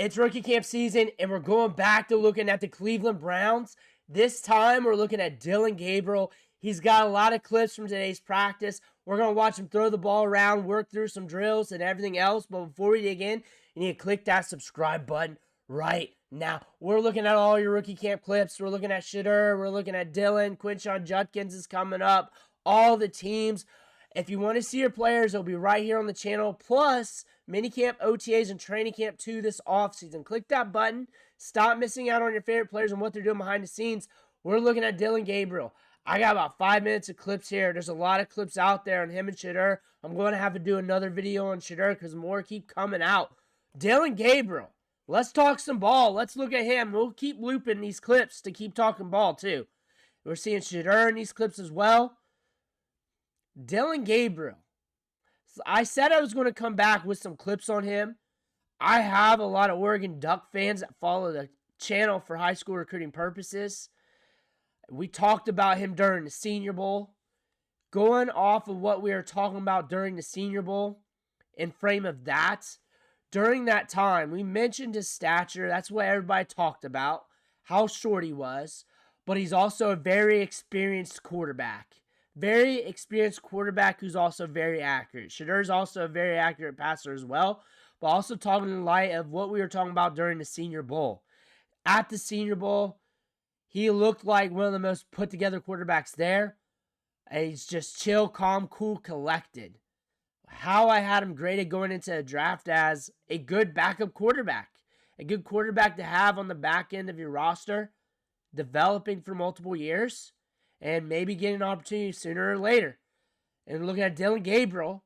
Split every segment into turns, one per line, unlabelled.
It's rookie camp season, and we're going back to looking at the Cleveland Browns. This time, we're looking at Dillon Gabriel. He's got a lot of clips from today's practice. We're going to watch him throw the ball around, work through some drills and everything else. But before we dig in, you need to click that subscribe button right now. We're looking at all your rookie camp clips. We're looking at Shedeur. We're looking at Dillon. Quinshon Judkins is coming up. All the teams. If you want to see your players, they'll be right here on the channel. Plus, minicamp, OTAs, and training camp 2 this offseason. Click that button. Stop missing out on your favorite players and what they're doing behind the scenes. We're looking at Dillon Gabriel. I got about 5 minutes of clips here. There's a lot of clips out there on him and Shedeur. I'm going to have to do another video on Shedeur because more keep coming out. Dillon Gabriel. Let's talk some ball. Let's look at him. We'll keep looping these clips to keep talking ball, too. We're seeing Shedeur in these clips as well. Dillon Gabriel. I said I was going to come back with some clips on him. I have a lot of Oregon Duck fans that follow the channel for high school recruiting purposes. We talked about him during the Senior Bowl. Going off of what we were talking about during the Senior Bowl, in frame of that, during that time, we mentioned his stature. That's what everybody talked about, how short he was. But he's also a very experienced quarterback. Very experienced quarterback who's also very accurate. Shedeur's also a very accurate passer as well, but also talking in light of what we were talking about during the Senior Bowl. At the Senior Bowl, he looked like one of the most put-together quarterbacks there. And he's just chill, calm, cool, collected. How I had him graded going into the draft as a good backup quarterback. A good quarterback to have on the back end of your roster, developing for multiple years, and maybe get an opportunity sooner or later. And looking at Dillon Gabriel,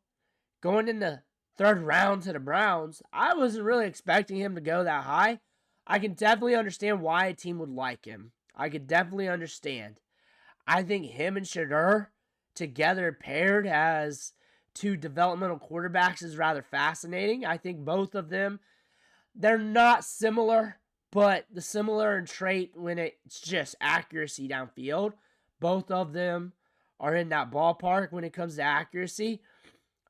going in the 3rd round to the Browns, I wasn't really expecting him to go that high. I can definitely understand why a team would like him. I could definitely understand. I think him and Shedeur together paired as 2 developmental quarterbacks is rather fascinating. I think both of them, they're not similar, but the similar in trait when it's just accuracy downfield. Both of them are in that ballpark when it comes to accuracy.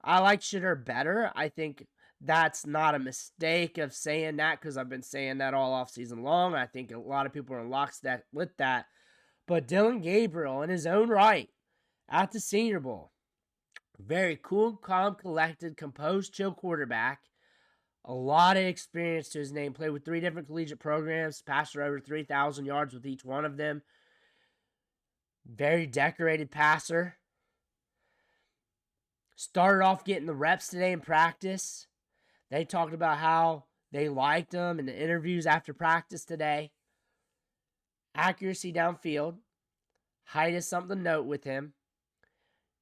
I like Shedeur better. I think that's not a mistake of saying that because I've been saying that all offseason long. I think a lot of people are in lockstep with that. But Dillon Gabriel, in his own right, at the Senior Bowl, very cool, calm, collected, composed, chill quarterback. A lot of experience to his name. Played with 3 different collegiate programs. Passed for over 3,000 yards with each one of them. Very decorated passer. Started off getting the reps today in practice. They talked about how they liked him in the interviews after practice today. Accuracy downfield. Height is something to note with him.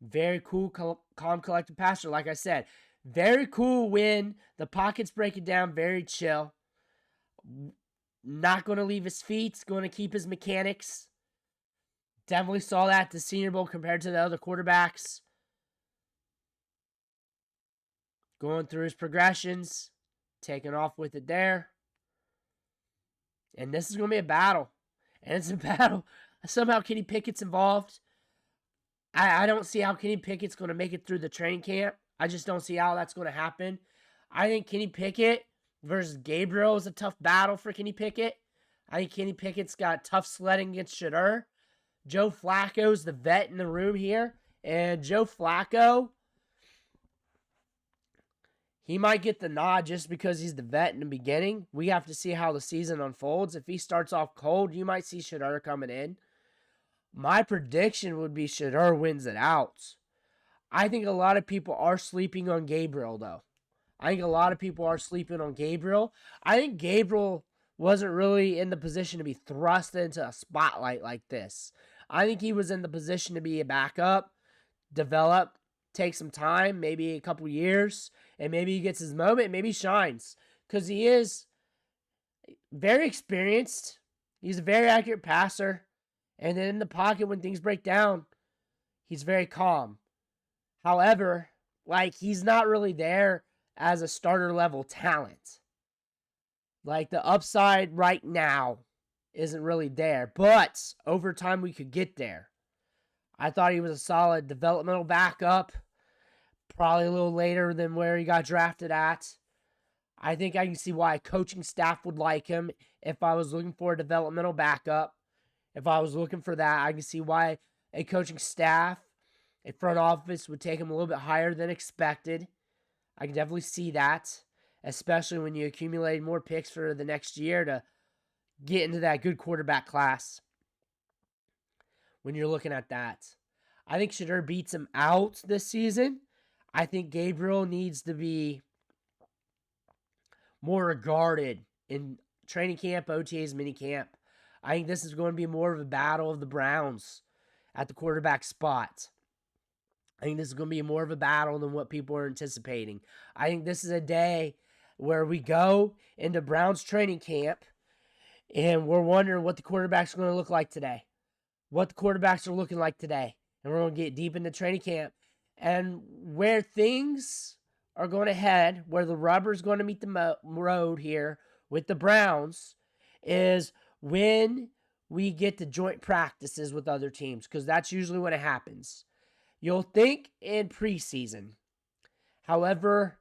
Very cool, calm, collected passer, like I said. Very cool when the pocket's breaking down, very chill. Not going to leave his feet, going to keep his mechanics. Definitely saw that at the Senior Bowl compared to the other quarterbacks. Going through his progressions, taking off with it there. And this is going to be a battle. And it's a battle. Somehow Kenny Pickett's involved. I don't see how Kenny Pickett's going to make it through the training camp. I just don't see how that's going to happen. I think Kenny Pickett versus Gabriel is a tough battle for Kenny Pickett. I think Kenny Pickett's got tough sledding against Shedeur. Joe Flacco's the vet in the room here. And Joe Flacco, he might get the nod just because he's the vet in the beginning. We have to see how the season unfolds. If he starts off cold, you might see Shedeur coming in. My prediction would be Shedeur wins it out. I think a lot of people are sleeping on Gabriel, though. I think a lot of people are sleeping on Gabriel. I think Gabriel wasn't really in the position to be thrust into a spotlight like this. I think he was in the position to be a backup, develop, take some time, maybe a couple years, and maybe he gets his moment, maybe he shines. Because he is very experienced. He's a very accurate passer. And then in the pocket when things break down, he's very calm. However, he's not really there as a starter level talent. The upside right now isn't really there. But over time we could get there. I thought he was a solid developmental backup. Probably a little later than where he got drafted at. I think I can see why a coaching staff would like him if I was looking for a developmental backup. If I was looking for that, I can see why a coaching staff, a front office would take him a little bit higher than expected. I can definitely see that, especially when you accumulate more picks for the next year to get into that good quarterback class. When you're looking at that, I think Shedeur beats him out this season. I think Gabriel needs to be more regarded in training camp, OTAs, minicamp. I think this is going to be more of a battle of the Browns at the quarterback spot. I think this is going to be more of a battle than what people are anticipating. I think this is a day where we go into Browns training camp and we're wondering what the quarterback's going to look like today. What the quarterbacks are looking like today. And we're going to get deep into training camp. And where things are going to head, where the rubber's going to meet the road here with the Browns, is when we get to joint practices with other teams, because that's usually when it happens. You'll think in preseason. However,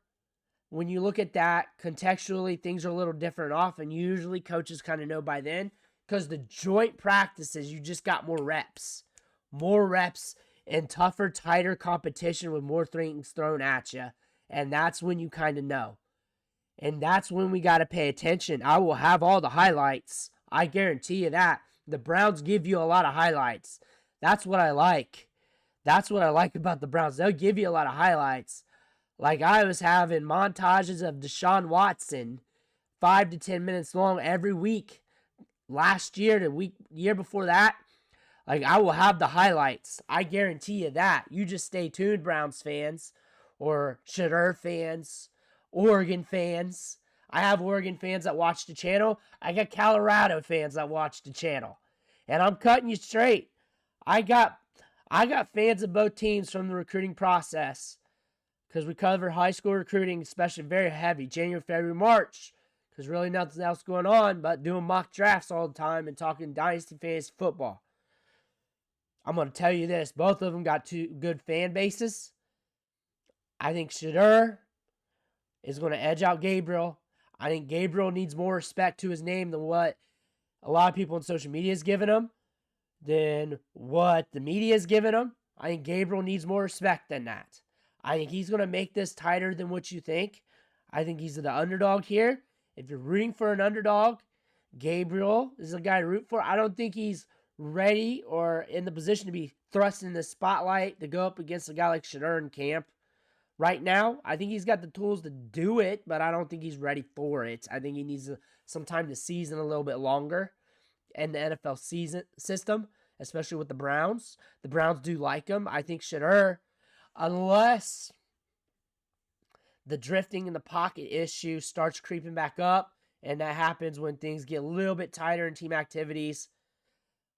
when you look at that, contextually, things are a little different often. Usually coaches kind of know by then, because the joint practices, you just got more reps. More reps and tougher, tighter competition with more things thrown at you. And that's when you kind of know. And that's when we got to pay attention. I will have all the highlights. I guarantee you that. The Browns give you a lot of highlights. That's what I like. That's what I like about the Browns. They'll give you a lot of highlights. Like I was having montages of Deshaun Watson, 5 to 10 minutes long every week. Last year, the year before that, like I will have the highlights. I guarantee you that. You just stay tuned, Browns fans, or Shedeur fans, Oregon fans. I have Oregon fans that watch the channel. I got Colorado fans that watch the channel. And I'm cutting you straight. I got fans of both teams from the recruiting process, because we cover high school recruiting, especially very heavy, January, February, March, because really nothing else going on but doing mock drafts all the time and talking dynasty fantasy football. I'm going to tell you this. Both of them got two good fan bases. I think Shedeur is going to edge out Gabriel. I think Gabriel needs more respect to his name than what a lot of people on social media is giving him, than what the media is giving him. I think Gabriel needs more respect than that. I think he's going to make this tighter than what you think. I think he's the underdog here. If you're rooting for an underdog, Gabriel is the guy to root for. I don't think he's ready or in the position to be thrust in the spotlight to go up against a guy like Shedeur in camp right now. I think he's got the tools to do it, but I don't think he's ready for it. I think he needs some time to season a little bit longer in the NFL season system, especially with the Browns. The Browns do like him. I think Shedeur, unless the drifting in the pocket issue starts creeping back up, and that happens when things get a little bit tighter in team activities,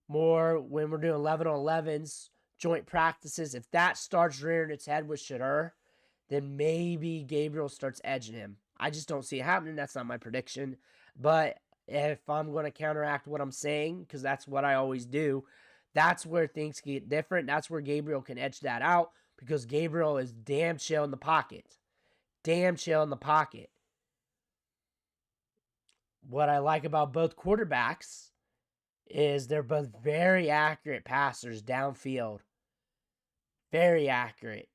more when we're doing 11-on-11s, joint practices. If that starts rearing its head with Shedeur, then maybe Gabriel starts edging him. I just don't see it happening. That's not my prediction. But if I'm going to counteract what I'm saying, because that's what I always do, that's where things get different. That's where Gabriel can edge that out, because Gabriel is damn chill in the pocket. Damn chill in the pocket. What I like about both quarterbacks is they're both very accurate passers downfield. Very accurate.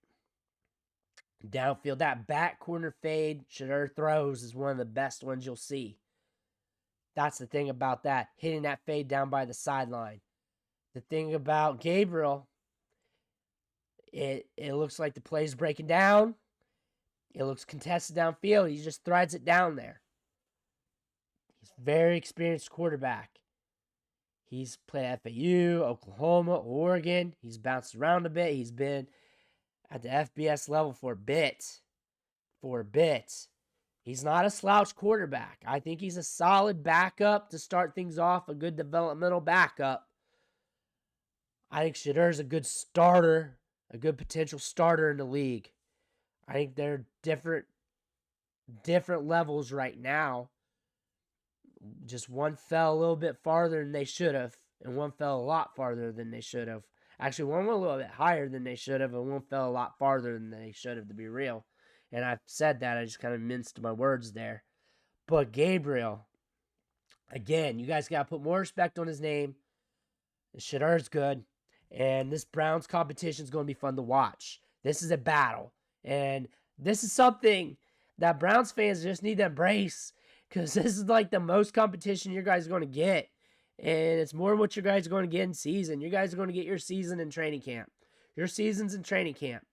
Downfield, that back corner fade Shedeur throws is one of the best ones you'll see. That's the thing about that, hitting that fade down by the sideline. The thing about Gabriel, it looks like the play's breaking down. It looks contested downfield. He just threads it down there. He's a very experienced quarterback. He's played at FAU, Oklahoma, Oregon. He's bounced around a bit. He's been at the FBS level for a bit. He's not a slouch quarterback. I think he's a solid backup to start things off, a good developmental backup. I think Shedeur's a good starter, a good potential starter in the league. I think they're different levels right now. Just one fell a little bit farther than they should have, and one fell a lot farther than they should have. Actually, one went a little bit higher than they should have, and one fell a lot farther than they should have, to be real. And I've said that. I just kind of minced my words there. But Gabriel, again, you guys got to put more respect on his name. Shedeur's good. And this Browns competition is going to be fun to watch. This is a battle. And this is something that Browns fans just need to embrace, because this is like the most competition you guys are going to get. And it's more what you guys are going to get in season. You guys are going to get your season in training camp. Your season's in training camp.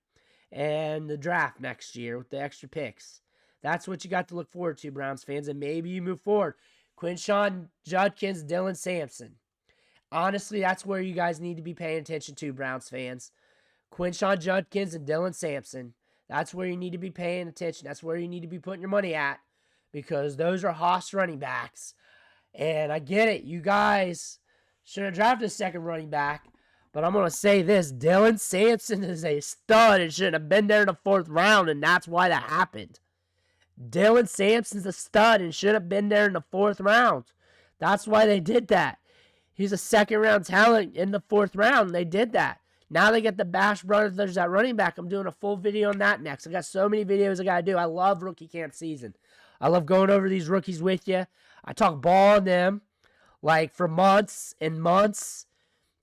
And the draft next year with the extra picks. That's what you got to look forward to, Browns fans. And maybe you move forward. Quinshon Judkins, Dillon Sampson. Honestly, that's where you guys need to be paying attention to, Browns fans. Quinshon Judkins and Dillon Sampson. That's where you need to be paying attention. That's where you need to be putting your money at, because those are Haas running backs. And I get it. You guys should have drafted a second running back. But I'm going to say this. Dillon Sampson is a stud and shouldn't have been there in the 4th round, and that's why that happened. Dillon Sampson's a stud and should have been there in the 4th round. That's why they did that. He's a 2nd-round talent in the 4th round. They did that. Now they get the Bash Brothers at running back. I'm doing a full video on that next. I got so many videos I got to do. I love rookie camp season. I love going over these rookies with you. I talk ball on them like for months and months.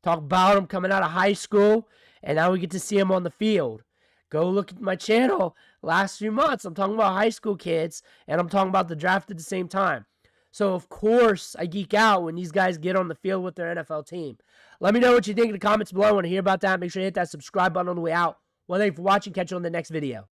Talk about them coming out of high school, and now we get to see them on the field. Go look at my channel last few months. I'm talking about high school kids, and I'm talking about the draft at the same time. So, of course, I geek out when these guys get on the field with their NFL team. Let me know what you think in the comments below. I want to hear about that. Make sure you hit that subscribe button on the way out. Well, thank you for watching. Catch you on the next video.